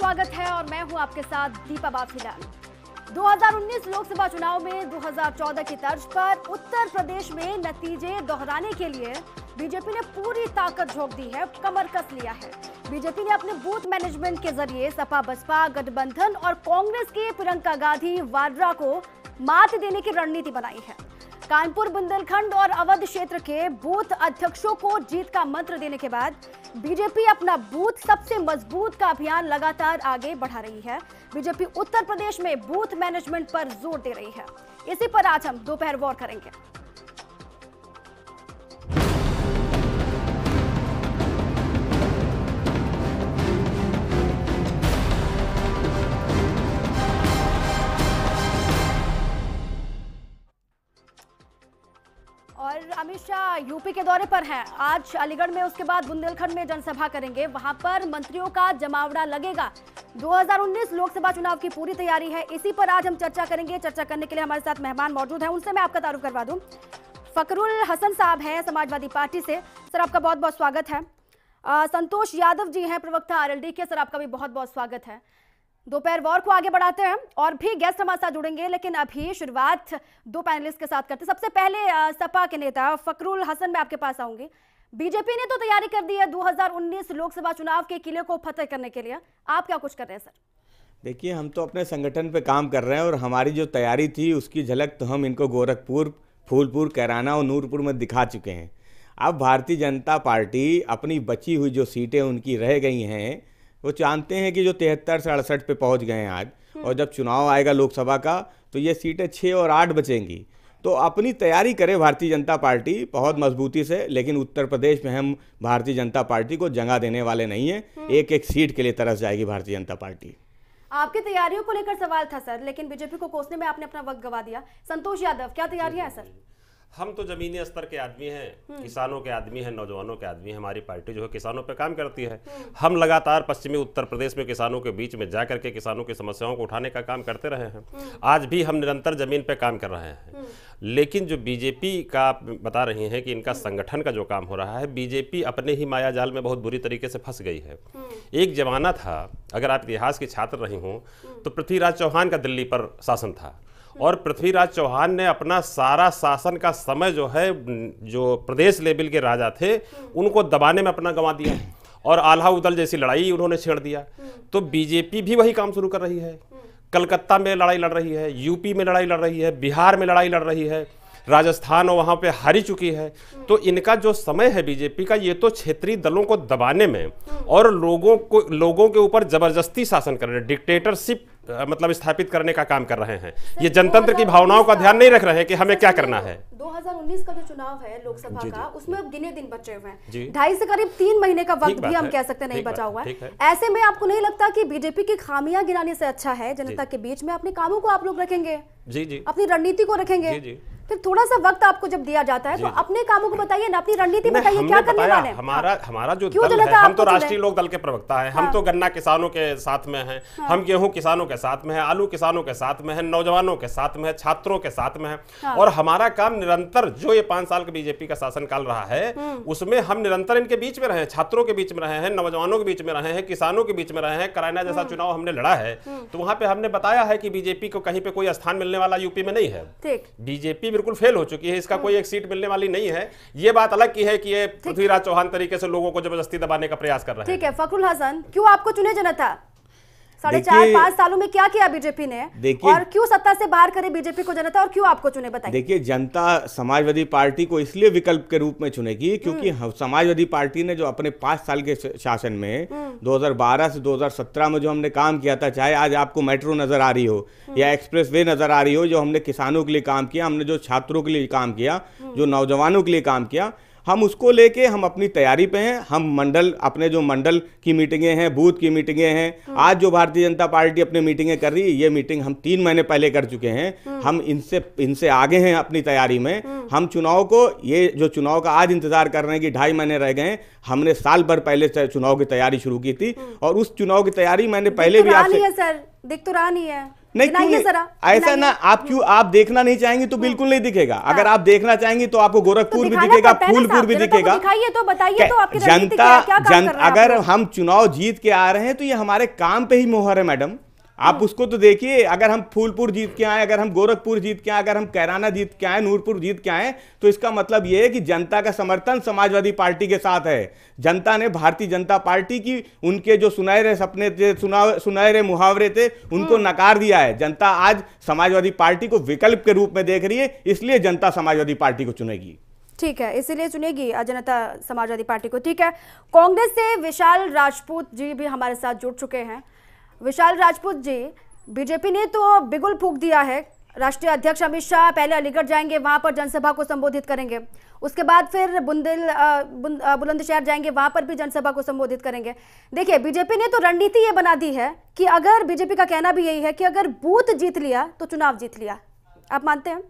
स्वागत है और मैं हूं आपके साथ दीपा बाफीलाल। 2019 लोकसभा चुनाव में 2014 की तर्ज पर उत्तर प्रदेश में नतीजे दोहराने के लिए बीजेपी ने पूरी ताकत झोंक दी है, कमर कस लिया है। बीजेपी ने अपने बूथ मैनेजमेंट के जरिए सपा बसपा गठबंधन और कांग्रेस के प्रियंका गांधी वाड्रा को मात देने की रणनीति बनाई है। कानपुर, बुंदेलखंड और अवध क्षेत्र के बूथ अध्यक्षों को जीत का मंत्र देने के बाद बीजेपी अपना बूथ सबसे मजबूत का अभियान लगातार आगे बढ़ा रही है। बीजेपी उत्तर प्रदेश में बूथ मैनेजमेंट पर जोर दे रही है। इसी पर आज हम दोपहर वॉर करेंगे। और अमित शाह यूपी के दौरे पर हैं। आज अलीगढ़ में, उसके बाद बुंदेलखंड में जनसभा करेंगे। वहां पर मंत्रियों का जमावड़ा लगेगा। 2019 लोकसभा चुनाव की पूरी तैयारी है। इसी पर आज हम चर्चा करेंगे। चर्चा करने के लिए हमारे साथ मेहमान मौजूद हैं। उनसे मैं आपका तारुफ करवा दूं। फकरुल हसन साहब हैं समाजवादी पार्टी से। सर, आपका बहुत बहुत स्वागत है। संतोष यादव जी हैं प्रवक्ता आरएलडी के। सर, आपका भी बहुत बहुत स्वागत है। दोपहर वॉर को आगे बढ़ाते हैं और भी गेस्ट हमारे साथ जुड़ेंगे, लेकिन अभी शुरुआत दो पैनलिस्ट के साथ करते हैं। सबसे पहले सपा के नेता फकरुल हसन, मैं आपके पास आऊंगी। बीजेपी ने तो तैयारी कर दी है 2019 लोकसभा चुनाव के किले को फतेह करने के लिए। आप क्या कुछ कर रहे हैं सर? देखिए, हम तो अपने संगठन पे काम कर रहे हैं और हमारी जो तैयारी थी उसकी झलक तो हम इनको गोरखपुर, फूलपुर, कैराना और नूरपुर में दिखा चुके हैं। अब भारतीय जनता पार्टी अपनी बची हुई जो सीटें उनकी रह गई हैं, वो जानते हैं कि जो 73 से 68 पे पहुंच गए हैं आज, और जब चुनाव आएगा लोकसभा का तो ये सीटें 6 और 8 बचेंगी। तो अपनी तैयारी करे भारतीय जनता पार्टी बहुत मजबूती से, लेकिन उत्तर प्रदेश में हम भारतीय जनता पार्टी को जगह देने वाले नहीं हैं। एक एक सीट के लिए तरस जाएगी भारतीय जनता पार्टी। आपकी तैयारियों को लेकर सवाल था सर, लेकिन बीजेपी को कोसने में आपने अपना वक्त गवा दिया। संतोष यादव, क्या तैयारियां हैं सर? हम तो जमीनी स्तर के आदमी हैं, किसानों के आदमी हैं, नौजवानों के आदमी हैं। हमारी पार्टी जो है किसानों पे काम करती है। हम लगातार पश्चिमी उत्तर प्रदेश में किसानों के बीच में जा करके किसानों की समस्याओं को उठाने का काम करते रहे हैं। आज भी हम निरंतर जमीन पे काम कर रहे हैं। लेकिन जो बीजेपी का आप बता रही हैं कि इनका संगठन का जो काम हो रहा है, बीजेपी अपने ही माया जाल में बहुत बुरी तरीके से फंस गई है। एक जमाना था, अगर आप इतिहास के छात्र रही हों, तो पृथ्वीराज चौहान का दिल्ली पर शासन था और पृथ्वीराज चौहान ने अपना सारा शासन का समय जो है, जो प्रदेश लेवल के राजा थे उनको दबाने में अपना गंवा दिया और आल्हा उदल जैसी लड़ाई उन्होंने छेड़ दिया। तो बीजेपी भी वही काम शुरू कर रही है। कलकत्ता में लड़ाई लड़ रही है, यूपी में लड़ाई लड़ रही है, बिहार में लड़ाई लड़ रही है, राजस्थान और वहाँ पे हारी चुकी है। तो इनका जो समय है बीजेपी का, ये तो क्षेत्रीय दलों को दबाने में और लोगों के ऊपर जबरदस्ती शासन करने, डिक्टेटरशिप मतलब स्थापित करने का काम कर रहे हैं। ये जनतंत्र की भावनाओं का ध्यान नहीं रख रहे हैं कि हमें क्या करना है। 2019 का जो चुनाव है लोकसभा का, उसमें अब गिने दिन बचे हुए हैं। 2.5 से करीब 3 महीने का वक्त भी हम कह सकते नहीं बचा हुआ है। ऐसे में आपको नहीं लगता कि बीजेपी की खामियां गिनाने से अच्छा है जनता के बीच में अपने कामों को आप लोग रखेंगे, अपनी रणनीति को रखेंगे? फिर थोड़ा सा वक्त आपको जब दिया जाता है तो अपने कामों को बताइए ना, अपनी रणनीति बताइए, क्या करने वाले हैं? हमारा जो दल है, हम तो राष्ट्रीय लोक दल के प्रवक्ता हैं। हम तो गन्ना किसानों के साथ में हैं, हम गेहूं किसानों के साथ में हैं, आलू किसानों के साथ में हैं, नौजवानों के साथ में हैं, छात्रों के साथ में हैं। और हमारा काम निरंतर, जो ये 5 साल का बीजेपी का शासनकाल रहा है, उसमें हम निरंतर इनके बीच में रहे, छात्रों के बीच में रहे हैं, नौजवानों के बीच में रहे हैं, किसानों के बीच में रहे हैं। करैना जैसा चुनाव हमने लड़ा है तो वहां पे हमने बताया है कि बीजेपी को कहीं पे कोई स्थान मिलने वाला यूपी में नहीं है। बीजेपी बिल्कुल फेल हो चुकी है, इसका कोई एक सीट मिलने वाली नहीं है। ये बात अलग की है कि ये पृथ्वीराज चौहान तरीके से लोगों को जबरदस्ती दबाने का प्रयास कर रहे हैं। ठीक है फकरुल हसन, क्यों आपको चुने जनता? 4.5-5 सालों में क्या किया बीजेपी ने, और क्यों सत्ता से बाहर करे बीजेपी को जनता, और क्यों आपको चुने, बताइए? देखिए, जनता समाजवादी पार्टी को इसलिए विकल्प के रूप में चुनेगी क्योंकि समाजवादी पार्टी ने जो अपने 5 साल के शासन में 2012 से 2017 में जो हमने काम किया था, चाहे आज आपको मेट्रो नजर आ रही हो या एक्सप्रेस वे नजर आ रही हो, जो हमने किसानों के लिए काम किया, हमने जो छात्रों के लिए काम किया, जो नौजवानों के लिए काम किया, हम उसको लेके हम अपनी तैयारी पे हैं। हम मंडल, अपने जो मंडल की मीटिंगें हैं, बूथ की मीटिंगें हैं, आज जो भारतीय जनता पार्टी अपनी मीटिंगें कर रही है, ये मीटिंग हम 3 महीने पहले कर चुके हैं। हम इनसे आगे हैं अपनी तैयारी में। हम चुनाव को, ये जो चुनाव का आज इंतजार कर रहे हैं कि 2.5 महीने रह गए हैं, हमने साल भर पहले से चुनाव की तैयारी शुरू की थी और उस चुनाव की तैयारी मैंने पहले भी आपसे दिख तो रहा नहीं है। नहीं, क्यों नहीं? ऐसा ना, आप देखना नहीं चाहेंगे तो बिल्कुल नहीं दिखेगा। अगर आप देखना चाहेंगे तो आपको गोरखपुर भी दिखेगा, फूलपुर भी दिखेगा। तो बताइए तो आपकी जनता अगर हम चुनाव जीत के आ रहे हैं तो ये हमारे काम पे ही मोहर है मैडम। आप उसको तो देखिए, अगर हम फूलपुर जीत के आए, अगर हम गोरखपुर जीत के आए, अगर हम कैराना जीत के आए, नूरपुर जीत के आए, तो इसका मतलब यह है कि जनता का समर्थन समाजवादी पार्टी के साथ है। जनता ने भारतीय जनता पार्टी की उनके जो सुनहरे सपने थे, सुनहरे मुहावरे थे, उनको नकार दिया है। जनता आज समाजवादी पार्टी को विकल्प के रूप में देख रही है, इसलिए जनता समाजवादी पार्टी को चुनेगी। ठीक है, इसीलिए चुनेगी जनता समाजवादी पार्टी को। ठीक है, कांग्रेस से विशाल राजपूत जी भी हमारे साथ जुड़ चुके हैं। विशाल राजपूत जी, बीजेपी ने तो बिगुल फूंक दिया है। राष्ट्रीय अध्यक्ष अमित शाह पहले अलीगढ़ जाएंगे, वहां पर जनसभा को संबोधित करेंगे, उसके बाद फिर बुलंदशहर जाएंगे, वहां पर भी जनसभा को संबोधित करेंगे। देखिए, बीजेपी ने तो रणनीति ये बना दी है कि अगर, बीजेपी का कहना भी यही है कि अगर बूथ जीत लिया तो चुनाव जीत लिया। आप मानते हैं?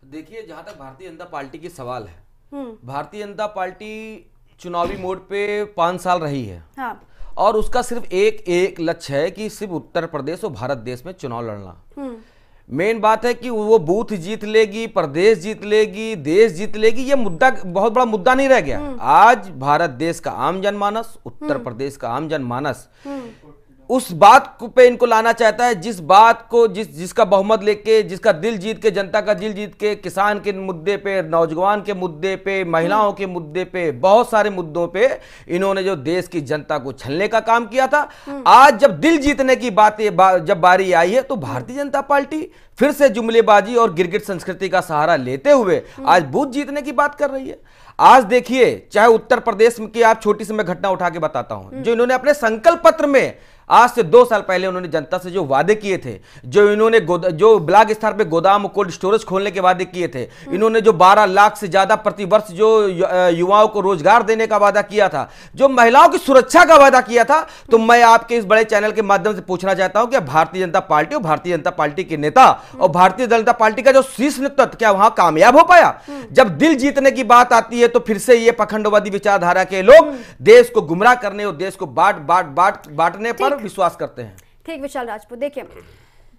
देखिए, जहां तक भारतीय जनता पार्टी की सवाल है, भारतीय जनता पार्टी चुनावी मोड पे 5 साल रही है। हाँ। और उसका सिर्फ एक लक्ष्य है कि सिर्फ उत्तर प्रदेश और भारत देश में चुनाव लड़ना। मेन बात है कि वो बूथ जीत लेगी, प्रदेश जीत लेगी, देश जीत लेगी, ये मुद्दा बहुत बड़ा मुद्दा नहीं रह गया। आज भारत देश का आम जनमानस, उत्तर प्रदेश का आम जनमानस उस बात पे इनको लाना चाहता है, जिस बात को जिसका बहुमत लेके, जिसका दिल जीत के, जनता का दिल जीत के, किसान के मुद्दे पे, नौजवान के मुद्दे पे, महिलाओं के मुद्दे पे, बहुत सारे मुद्दों पे इन्होंने जो देश की जनता को छलने का काम किया था। आज जब दिल जीतने की जब बारी आई है, तो भारतीय जनता पार्टी फिर से जुमलेबाजी और गिरगिट संस्कृति का सहारा लेते हुए आज बूथ जीतने की बात कर रही है। आज देखिए, चाहे उत्तर प्रदेश की आप छोटी सी मैं घटना उठा के बताता हूं, जो इन्होंने अपने संकल्प पत्र में आज से 2 साल पहले उन्होंने जनता से जो वादे किए थे, जो इन्होंने जो ब्लॉक स्तर पे गोदाम कोल्ड स्टोरेज खोलने के वादे किए थे, इन्होंने जो 12 लाख से ज्यादा प्रतिवर्ष जो युवाओं को रोजगार देने का वादा किया था, जो महिलाओं की सुरक्षा का वादा किया था, तो मैं आपके इस बड़े चैनल के माध्यम से पूछना चाहता हूं कि भारतीय जनता पार्टी और भारतीय जनता पार्टी के नेता और भारतीय जनता पार्टी का जो शीर्ष नेतृत्व क्या वहां कामयाब हो पाया? जब दिल जीतने की बात आती है तो फिर से ये पखंडवादी विचारधारा के लोग देश को गुमराह करने और देश को बांटने पर विश्वास करते हैं। ठीक, विशाल राजपूत, देखिए,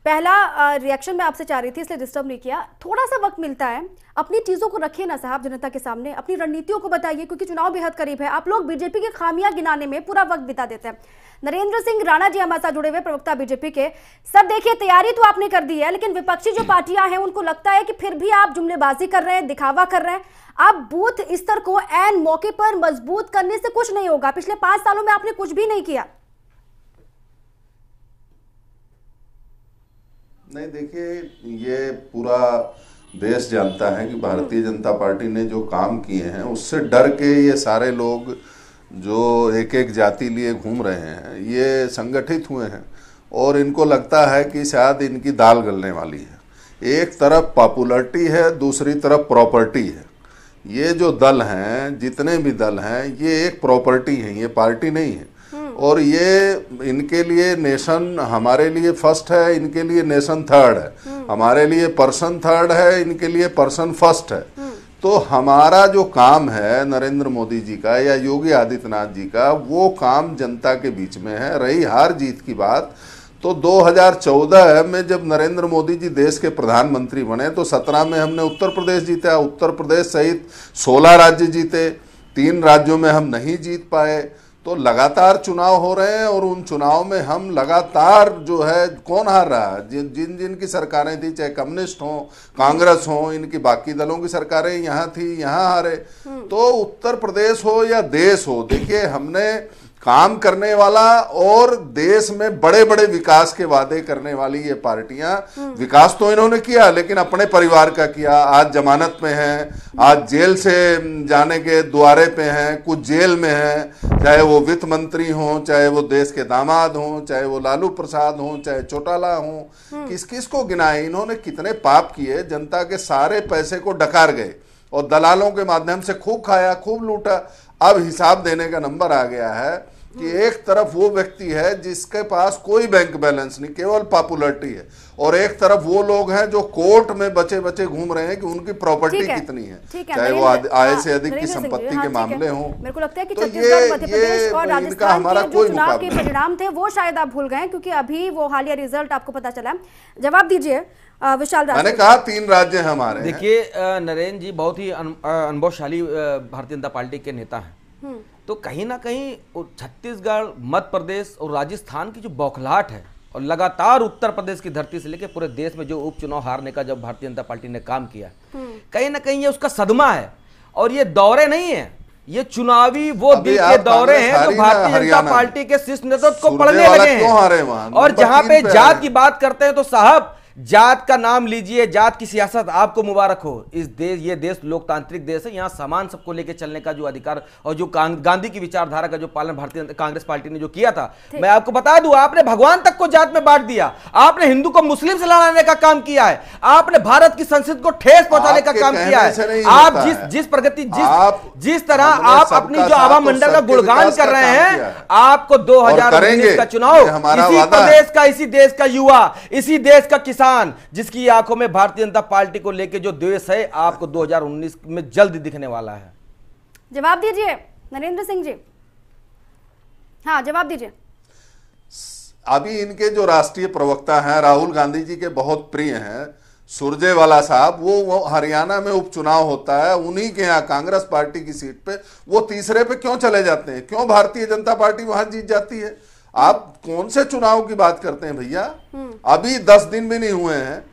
पहला रिएक्शन मैं आपसे चाह रही थी, इसलिए डिस्टर्ब नहीं किया। थोड़ा सा वक्त मिलता है, अपनी चीजों को रखिए ना साहब जनता के सामने, अपनी रणनीतियों को बताइए, क्योंकि चुनाव बेहद करीब है। आप लोग बीजेपी के खामियां गिनाने में पूरा वक्त बिता देते हैं। नरेंद्र सिंह राणा जी हमारे साथ जुड़े हुए, प्रवक्ता बीजेपी के। सर देखिए, तैयारी तो आपने कर दी है, लेकिन विपक्षी जो पार्टियां हैं उनको लगता है कि फिर भी आप जुमलेबाजी कर रहे हैं, दिखावा कर रहे हैं। आप बूथ स्तर को ऐन मौके पर मजबूत करने से कुछ नहीं होगा। पिछले 5 सालों में आपने कुछ भी नहीं किया। नहीं, देखिए, ये पूरा देश जानता है कि भारतीय जनता पार्टी ने जो काम किए हैं उससे डर के ये सारे लोग जो एक एक जाति लिए घूम रहे हैं, ये संगठित हुए हैं और इनको लगता है कि शायद इनकी दाल गलने वाली है। एक तरफ पॉपुलरिटी है, दूसरी तरफ प्रॉपर्टी है। ये जो दल हैं, जितने भी दल हैं, ये एक प्रॉपर्टी है, ये पार्टी नहीं है। और ये इनके लिए नेशन हमारे लिए फर्स्ट है, इनके लिए नेशन थर्ड है। हमारे लिए पर्सन थर्ड है, इनके लिए पर्सन फर्स्ट है। तो हमारा जो काम है नरेंद्र मोदी जी का या योगी आदित्यनाथ जी का, वो काम जनता के बीच में है। रही हार जीत की बात, तो 2014 में जब नरेंद्र मोदी जी देश के प्रधानमंत्री बने तो 17 में हमने उत्तर प्रदेश जीता। उत्तर प्रदेश सहित 16 राज्य जीते, 3 राज्यों में हम नहीं जीत पाए। तो लगातार चुनाव हो रहे हैं और उन चुनाव में हम लगातार जो है, कौन हार रहा है? जिन की सरकारें थी, चाहे कम्युनिस्ट हो, कांग्रेस हो, इनकी बाकी दलों की सरकारें यहाँ थी, यहाँ हारे। तो उत्तर प्रदेश हो या देश हो, देखिए, हमने काम करने वाला और देश में बड़े बड़े विकास के वादे करने वाली ये पार्टियां, विकास तो इन्होंने किया लेकिन अपने परिवार का किया। आज जमानत में हैं, आज जेल से जाने के द्वारे पे हैं, कुछ जेल में हैं, चाहे वो वित्त मंत्री हों, चाहे वो देश के दामाद हों, चाहे वो लालू प्रसाद हों, चाहे चौटाला हों। किस किस को गिनाए? इन्होंने कितने पाप किए, जनता के सारे पैसे को डकार गए और दलालों के माध्यम से खूब खाया, खूब लूटा। अब हिसाब देने का नंबर आ गया है कि एक तरफ वो व्यक्ति है जिसके पास कोई बैंक बैलेंस नहीं, केवल पॉपुलरिटी है, और एक तरफ वो लोग हैं जो कोर्ट में बचे बचे घूम रहे हैं कि उनकी प्रॉपर्टी कितनी है, चाहे वो आय से अधिक की संपत्ति के मामले हों। मेरे को लगता है कि छत्तीसगढ़, मध्य प्रदेश और राजस्थान के जो चुनाव के परिणाम थे वो शायद आप भूल गए, क्योंकि अभी वो हालिया रिजल्ट आपको पता चला। जवाब दीजिए विशाल राज। मैंने कहा 3 राज्य हमारे। देखिए नरेंद्र जी बहुत ही अनुभवशाली भारतीय जनता पार्टी के नेता हैं, तो कहीं ना कहीं छत्तीसगढ़, मध्य प्रदेश और राजस्थान की जो बौखलाहट है, और लगातार उत्तर प्रदेश की धरती से लेकर पूरे देश में जो उपचुनाव हारने का जब भारतीय जनता पार्टी ने काम किया, कहीं ना कहीं ये उसका सदमा है। और ये दौरे नहीं है, ये चुनावी वो दिल के दौरे हैं जो भारतीय जनता पार्टी के शीर्ष नेतृत्व को पड़ने लगे हैं। और जहां पे जात की बात करते हैं तो साहब जात का नाम लीजिए, जात की सियासत आपको मुबारक हो। इस देश, ये देश लोकतांत्रिक देश है, यहाँ समान सबको लेकर चलने का जो अधिकार और जो गांधी की विचारधारा का जो पालन भारतीय कांग्रेस पार्टी ने जो किया था, मैं आपको बता दूं, आपने भगवान तक को जात में बांट दिया, आपने हिंदू को मुस्लिम से लड़ाने का काम किया है, आपने भारत की संस्कृति को ठेस पहुंचाने का काम किया है। आप जिस प्रगति, जिस तरह आप अपनी जो आभा मंडल का गुणगान कर रहे हैं, आपको 2019 का चुनाव इसी प्रदेश का, इसी देश का युवा, इसी देश का किसान, जिसकी आंखों में भारतीय जनता पार्टी को लेकर जो द्वेष है, आपको 2019 में जल्द दिखने वाला है। जवाब दीजिए नरेंद्र सिंह जी। हाँ जवाब दीजिए। अभी इनके जो राष्ट्रीय प्रवक्ता हैं राहुल गांधी जी के बहुत प्रिय हैं सुरजेवाला साहब, वो हरियाणा में उपचुनाव होता है, उन्हीं के यहाँ कांग्रेस पार्टी की सीट पे वो तीसरे पे क्यों चले जाते हैं? क्यों भारतीय जनता पार्टी वहां जीत जाती है? आप कौन से चुनाव की बात करते हैं भैया? अभी 10 दिन भी नहीं हुए हैं,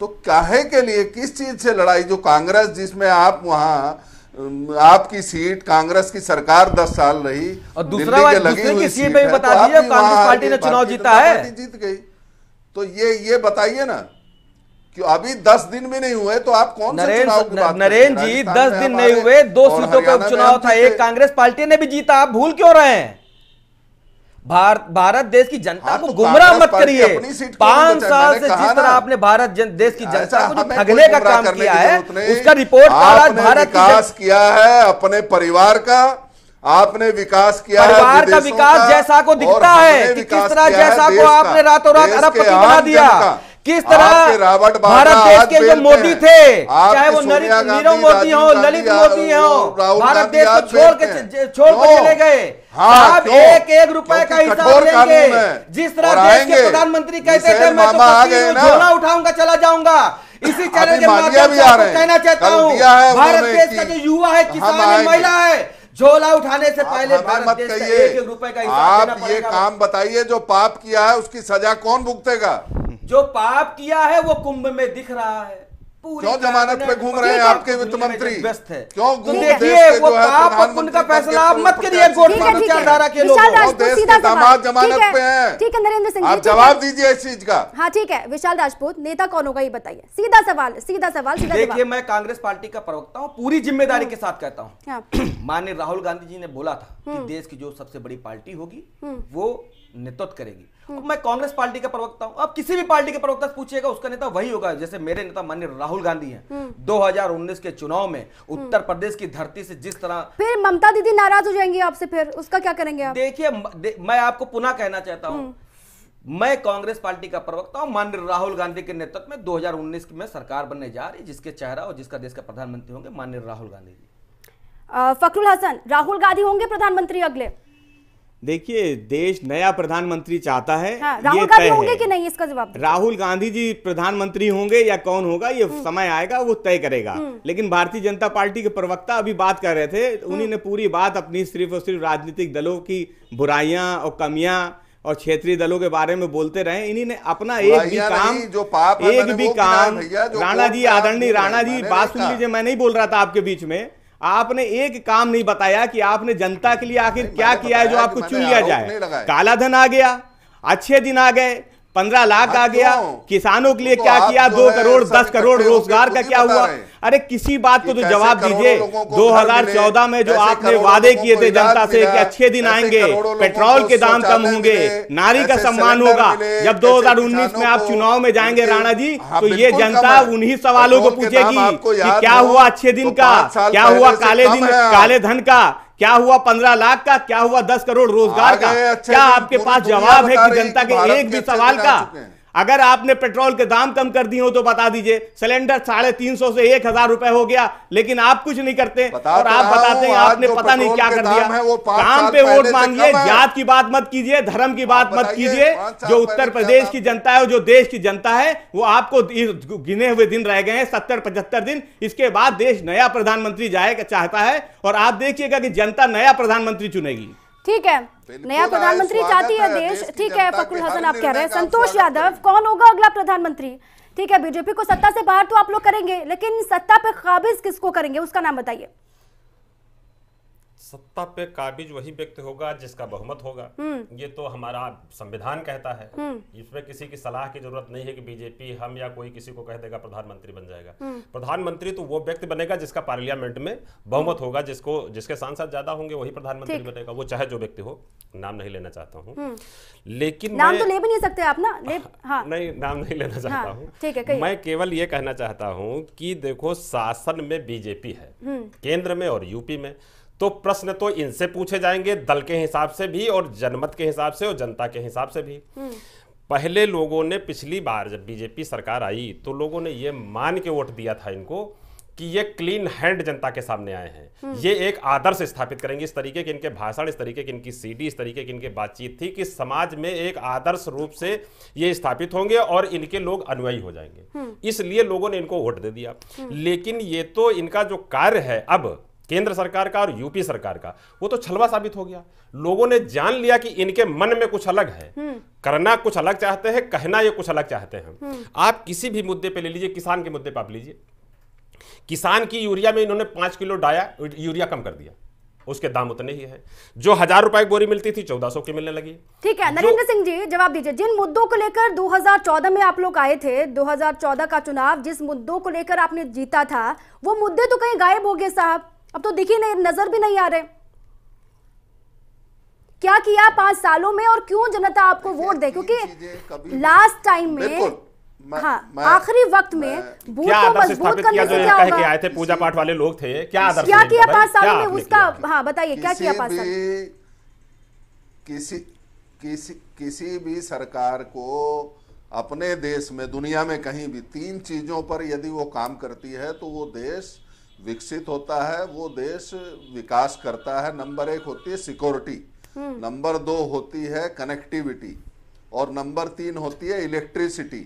तो काहे के लिए, किस चीज से लड़ाई? जो कांग्रेस, जिसमें आप वहां आपकी सीट, कांग्रेस की सरकार 10 साल रही, और दूसरी की सीट पे भी बता दीजिए कांग्रेस पार्टी ने चुनाव जीता है, जीत गई। तो ये बताइए ना कि अभी 10 दिन भी नहीं हुए तो आप कौन से चुनाव की बात? नरेंद्र जी 10 दिन नहीं हुए, 2 सीटों का उपचुनाव था, एक कांग्रेस पार्टी ने भी जीता, आप भूल क्यों रहे हैं? भारत देश की जनता को गुमराह मत करिए। 5 साल से जिस तरह आपने भारत देश की जनता को जो ठगने का काम किया है, उसका रिपोर्ट कार्ड भारत विकास किया है, अपने परिवार का आपने विकास किया है, परिवार का विकास जैसा को दिखता है कि किस तरह जैसा को आपने रातों रात अरबपति बना दिया, किस तरह भारत देश के जो मोदी थे, चाहे वो नीरव मोदी हो, ललित मोदी हो, भारत देश को छोड़ के चले गए। आप 1-1 रुपए का हिसाब लेंगे। जिस तरह देश के प्रधानमंत्री कहते थे मैं तो झोला उठाऊंगा चला जाऊंगा, इसी चैनल के माध्यम से आपको कहना चाहता हूँ, भारत देश का जो युवा है, किसान है, महिला है, झोला उठाने से पहले भारत देश का 1-1 रुपए का हिसाब देना पड़ेगा। ये काम बताइए, जो पाप किया है उसकी सजा कौन भुगतेगा? जो पाप किया है वो कुंभ में दिख रहा है। क्यों जमानत पे घूम रहे हैं आपके वित्त मंत्री? क्यों देखिए वो पाप और पुण्य का फैसला आप मत करिए विचारधारा के लोग। देश के दामाद जमानत पे हैं। ठीक है नरेंद्र सिंह, आप जवाब दीजिए इस चीज का। हाँ ठीक है, विशाल राजपूत नेता कौन होगा ये बताइए। सीधा सवाल सीधा देखिए, मैं कांग्रेस पार्टी का प्रवक्ता हूँ, पूरी जिम्मेदारी के साथ कहता हूँ, माननीय राहुल गांधी जी ने बोला था कि देश की जो सबसे बड़ी पार्टी होगी वो नेतृत्व करेगी। मैं कांग्रेस पार्टी का प्रवक्ता हूं, अब किसी भी पार्टी के प्रवक्ता से पूछिएगा उसका नेता वही होगा। जैसे मेरे नेता माननीय राहुल गांधी हैं, 2019 के चुनाव में उत्तर प्रदेश की धरती से जिस तरह, फिर ममता दीदी नाराज हो जाएंगी आपसे, फिर उसका क्या करेंगे आप? देखिए मैं आपको पुनः कहना चाहता हूं, मैं कांग्रेस पार्टी का प्रवक्ता हूं, माननीय राहुल गांधी के नेतृत्व में 2019 में सरकार बनने जा रही, जिसके चेहरा और जिसका देश का प्रधानमंत्री होंगे माननीय राहुल गांधी जी। फखरुल हसन, राहुल गांधी होंगे प्रधानमंत्री अगले? देखिए, देश नया प्रधानमंत्री चाहता है। राहुल गांधी होंगे कि नहीं, इसका जवाब राहुल गांधी जी प्रधानमंत्री होंगे या कौन होगा ये समय आएगा, वो तय करेगा। लेकिन भारतीय जनता पार्टी के प्रवक्ता अभी बात कर रहे थे, उन्हीं ने पूरी बात अपनी सिर्फ और सिर्फ राजनीतिक दलों की बुराइयां और कमियां और क्षेत्रीय दलों के बारे में बोलते रहे। इन्हीं ने अपना एक भी काम राणा जी, आदरणीय राणा जी, बात सुन लीजिए, मैं नहीं बोल रहा था आपके बीच में। आपने एक काम नहीं बताया कि आपने जनता के लिए आखिर क्या किया है जो आपको चुन लिया जाए। काला धन आ गया, अच्छे दिन आ गए, 15 लाख आ गया, किसानों के लिए क्या किया, 2 करोड़ 10 करोड़ रोजगार का क्या हुआ? अरे किसी बात को तो कैसे जवाब करोड़ों दीजिए। लोगों को 2014 में जो कैसे आपने करोड़ों वादे लोगों किए को थे इलाज जनता से मिला, कि अच्छे दिन कैसे आएंगे, करोड़ों लोगों पेट्रोल को के दाम कम शौचालय होंगे, मिले, नारी का कैसे सम्मान सिलेंडर होगा। मिले, जब कैसे 2019 में आप किसानों चुनाव में को जाएंगे उनके- राणा जी, हाँ, तो ये बिल्कुल कम जनता है। उन्हीं सवालों को पेट्रोल के दाम पूछेगी आपको कि याद क्या हो हुआ अच्छे दिन तो का, 5 साल क्या हुआ पहले से काले कम दिन, है आप। काले धन का, क्या हुआ 15 लाख का, क्या हुआ 10 करोड़ रोजगार का। अच्छे क्या दिन आपके पूरी पास दुनिया जवाब है बता कि रही जनता कि के भारत एक भी अच्छे सवाल दिन का? आ चुके हैं। अगर आपने पेट्रोल के दाम कम कर दिए हो तो बता दीजिए। सिलेंडर 350 से 1000 रुपए हो गया, लेकिन आप कुछ नहीं करते और आप बताते हैं आपने पता नहीं क्या कर दिया। काम पे वोट मांगिए, जात की बात मत कीजिए, धर्म की बात मत कीजिए। जो उत्तर प्रदेश की जनता है, जो देश की जनता है, वो आपको गिने हुए दिन रह गए हैं, 70-75 दिन। इसके बाद देश नया प्रधानमंत्री जाएगा चाहता है और आप देखिएगा कि जनता नया प्रधानमंत्री चुनेगी। ठीक है, नया प्रधानमंत्री चाहती है देश। ठीक है फखरुल हसन, आप कह रहे हैं। संतोष यादव, कौन होगा अगला प्रधानमंत्री? ठीक है, बीजेपी को सत्ता से बाहर तो आप लोग करेंगे, लेकिन सत्ता पे काबिज किसको करेंगे, उसका नाम बताइए। सत्ता पे काबिज वही व्यक्ति होगा जिसका बहुमत होगा। ये तो हमारा संविधान कहता है। इसमें किसी की सलाह की जरूरत नहीं है कि बीजेपी हम या कोई किसी को कह देगा प्रधानमंत्री बन जाएगा। प्रधानमंत्री तो वो व्यक्ति बनेगा जिसका पार्लियामेंट में बहुमत होगा, जिसके सांसद ज्यादा होंगे वही प्रधानमंत्री बनेगा, वो चाहे जो व्यक्ति हो। नाम नहीं लेना चाहता हूँ, लेकिन नाम तो ले भी नहीं सकते आप ना। हाँ। नहीं, नाम नहीं लेना चाहता हूँ। ठीक है, मैं केवल ये कहना चाहता हूँ कि देखो, शासन में बीजेपी है, केंद्र में और यूपी में, तो प्रश्न तो इनसे पूछे जाएंगे, दल के हिसाब से भी और जनमत के हिसाब से और जनता के हिसाब से भी। पहले लोगों ने, पिछली बार जब बीजेपी सरकार आई तो लोगों ने ये मान के वोट दिया था इनको कि ये क्लीन हैंड जनता के सामने आए हैं, ये एक आदर्श स्थापित करेंगे। इस तरीके के इनके भाषण, इस तरीके की इनकी सीडी, इस तरीके की इनकी बातचीत थी कि समाज में एक आदर्श रूप से ये स्थापित होंगे और इनके लोग अनुयायी हो जाएंगे। इसलिए लोगों ने इनको वोट दे दिया। लेकिन ये तो इनका जो कार्य है अब केंद्र सरकार का और यूपी सरकार का, वो तो छलवा साबित हो गया। लोगों ने जान लिया कि इनके मन में कुछ अलग है, करना कुछ अलग चाहते हैं, कहना ये कुछ अलग चाहते हैं। आप किसी भी मुद्दे पे ले लीजिए, किसान के मुद्दे पे आप लीजिए, किसान की यूरिया में इन्होंने 5 किलो यूरिया कम कर दिया, उसके दाम उतने ही है। जो 1000 रुपए की बोरी मिलती थी 1400 की मिलने लगी। ठीक है, नरेंद्र सिंह जी जवाब दीजिए। जिन मुद्दों को लेकर 2014 में आप लोग आए थे, 2014 का चुनाव, जिस मुद्दों को लेकर आपने जीता था, वो मुद्दे तो कहीं गायब हो गए साहब, अब तो दिखी नहीं, नजर भी नहीं आ रहे। क्या किया 5 सालों में और क्यों जनता आपको वोट दे? क्योंकि लास्ट टाइम में, आखिरी वक्त में बूथ को मजबूत करने से क्या होगा? आए थे पूजा पाठ वाले लोग थे, क्या आदर्श क्या किया 5 सालों में उसका? हाँ बताइए, क्या किया 5 साल? किसी भी सरकार को अपने देश में, दुनिया में कहीं भी 3 चीजों पर यदि वो काम करती है तो वो देश विकसित होता है, वो देश विकास करता है। नंबर 1 होती है सिक्योरिटी, नंबर 2 होती है कनेक्टिविटी और नंबर 3 होती है इलेक्ट्रिसिटी।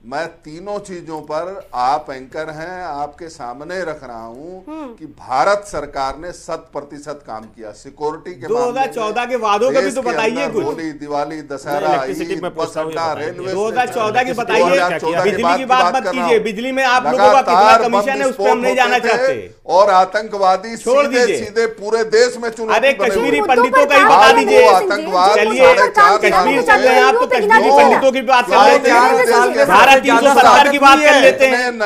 मैं तीनों चीजों पर, आप एंकर हैं, आपके सामने रख रहा हूं कि भारत सरकार ने 100% काम किया सिक्योरिटी के। 2014 के वादों का भी तो बताइए कुछ। होली, दिवाली, दशहरा, ईद, बस अड्डा, रेलवे, 2014 की बताइए। बिजली की बात मत कीजिए, बिजली में आप लोगों का कितना कमीशन है उस पर हम नहीं जाना चाहते। और आतंकवादी सीधे पूरे देश में चुनाव। अरे कश्मीरी पंडितों का ही बता दीजिए। चलिए कश्मीर चल रहे हैं आप, तो कश्मीरी पंडितों की बात कर लेते हैं, 370 की बात कर लेते हैं,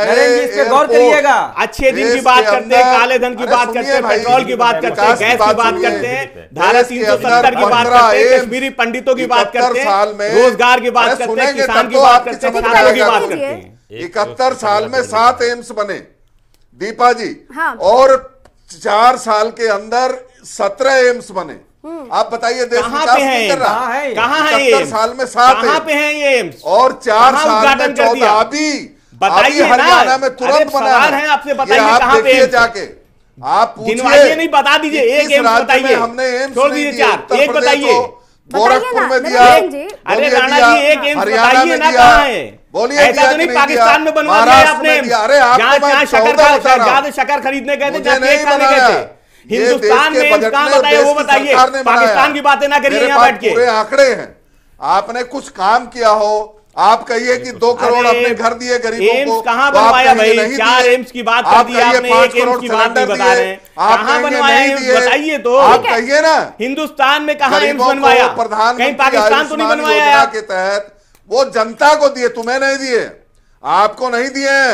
गौर करिएगा। अच्छे दिन की बात करते हैं, काले धन की बात करते हैं, पेट्रोल की बात करते हैं, गैस की बात करते हैं, धारा 370 की बात करते हैं, कश्मीरी पंडितों की बात करते हैं, रोजगार की बात करते हैं, किसान की बात करते हैं, छात्रों की बात करते हैं। 71 साल में 7 एम्स बने दीपा जी, और 4 साल के अंदर 17 एम्स बने। आप बताइए देश कहां पे है? कहां है ये? साल में 7 कहां पे है ये एम्स? और 4 साल में 14। अभी बताइए, हरियाणा में तुरंत बना है। आपसे बताइए कहां पे एम्स जाके आप पूछिए, नहीं बता दीजिए। एक एम्स बताइए, हमने एम्स छोड़ दीजिए 4, एक बताइए। गोरखपुर में दिया। अरे राणा जी एक एम्स बताइए ना, कहां है? बोलिए, ऐसा तो नहीं पाकिस्तान में बनवा दिया आपने, जहां शक्कर खरीदने गए थे, जहां केक खाने गए थे। हिंदुस्तान में कहां बताइए, वो बताइए, पाकिस्तान की बातें ना करिए यहाँ बैठ के। पूरे आंकड़े हैं, आपने कुछ काम किया हो, आप कहिए कि 2 करोड़ अपने घर दिए गरीबों को। एम्स कहां बनवाया भाई? 4 एम्स की बात कर दी आपने, 1 एम्स की बात नहीं बता रहे। कहां बनवाया एम्स बताइए तो, आप कहिए ना। हिंदुस्तान में कहां एम्स बनवाया? कहीं पाकिस्तान तो नहीं बनवाया के तहत वो जनता को दिए, तुम्हें नहीं दिए, आपको नहीं दिए।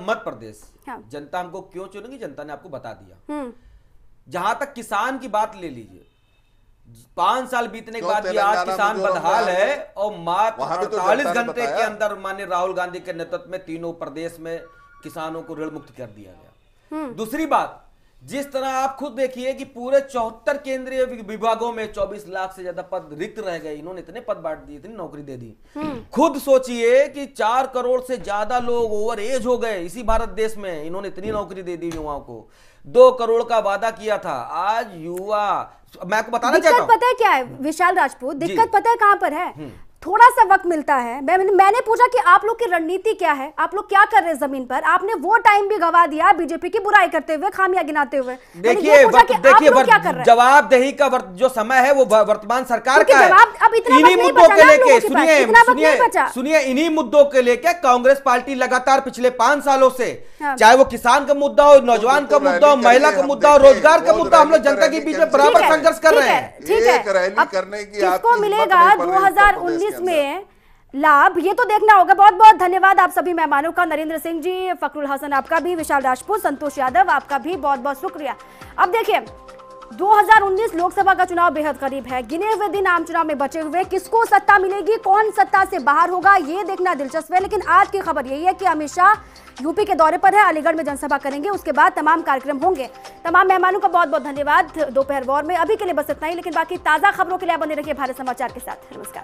मध्य प्रदेश, हाँ। जनता हमको क्यों चुनेगी, जनता ने आपको बता दिया। जहां तक किसान की बात ले लीजिए, 5 साल बीतने के बाद भी आज तेलंगाना किसान में जो बदहाल हमने है और मात्र वहां भी तो 48 जनता ने घंटे के बताया। अंदर माननीय राहुल गांधी के नेतृत्व में तीनों प्रदेश में किसानों को ऋण मुक्त कर दिया गया। दूसरी बात, जिस तरह आप खुद देखिए कि पूरे 74 केंद्रीय विभागों में 24 लाख से ज्यादा पद रिक्त रह गए, इन्होंने इतने पद बांट दिए, इतनी नौकरी दे दी। खुद सोचिए कि 4 करोड़ से ज्यादा लोग ओवर एज हो गए इसी भारत देश में, इन्होंने इतनी नौकरी दे दी युवाओं को। 2 करोड़ का वादा किया था, आज युवा, मैं आपको बताना चाहता हूं, दिक्कत पता है क्या है विशाल राजपूत, दिक्कत पता है कहां पर है? थोड़ा सा वक्त मिलता है। मैंने पूछा कि आप लोग की रणनीति क्या है, आप लोग क्या कर रहे हैं जमीन पर? आपने वो टाइम भी गवा दिया बीजेपी की बुराई करते हुए, खामियां गिनाते हुए। देखिए जवाबदेही का जो समय है वो वर्तमान सरकार का है। इन्हीं मुद्दों के लेके सुनिए इन्हीं मुद्दों के लेके कांग्रेस पार्टी लगातार पिछले 5 सालों से, चाहे वो किसान का मुद्दा हो, नौजवान का मुद्दा हो, महिला का मुद्दा हो, रोजगार का मुद्दा, हम लोग जनता के बीच में बराबर संघर्ष कर रहे हैं। ठीक है, किसको मिलेगा 2019 में लाभ, ये तो देखना होगा। बहुत बहुत धन्यवाद आप सभी मेहमानों का, नरेंद्र सिंह जी, फखरुल हसन आपका भी, विशाल राजपूत, संतोष यादव आपका भी बहुत बहुत शुक्रिया। अब देखिए 2019 लोकसभा का चुनाव बेहद करीब है, गिने हुए दिन आम चुनाव में बचे हुए, किसको सत्ता मिलेगी, कौन सत्ता से बाहर होगा, ये देखना दिलचस्प है। लेकिन आज की खबर यही है कि अमित शाह यूपी के दौरे पर है, अलीगढ़ में जनसभा करेंगे, उसके बाद तमाम कार्यक्रम होंगे। तमाम मेहमानों का बहुत बहुत धन्यवाद दोपहर वॉर में। अभी के लिए बस इतना ही, लेकिन बाकी ताजा खबरों के लिए बने रहिए भारत समाचार के साथ। नमस्कार।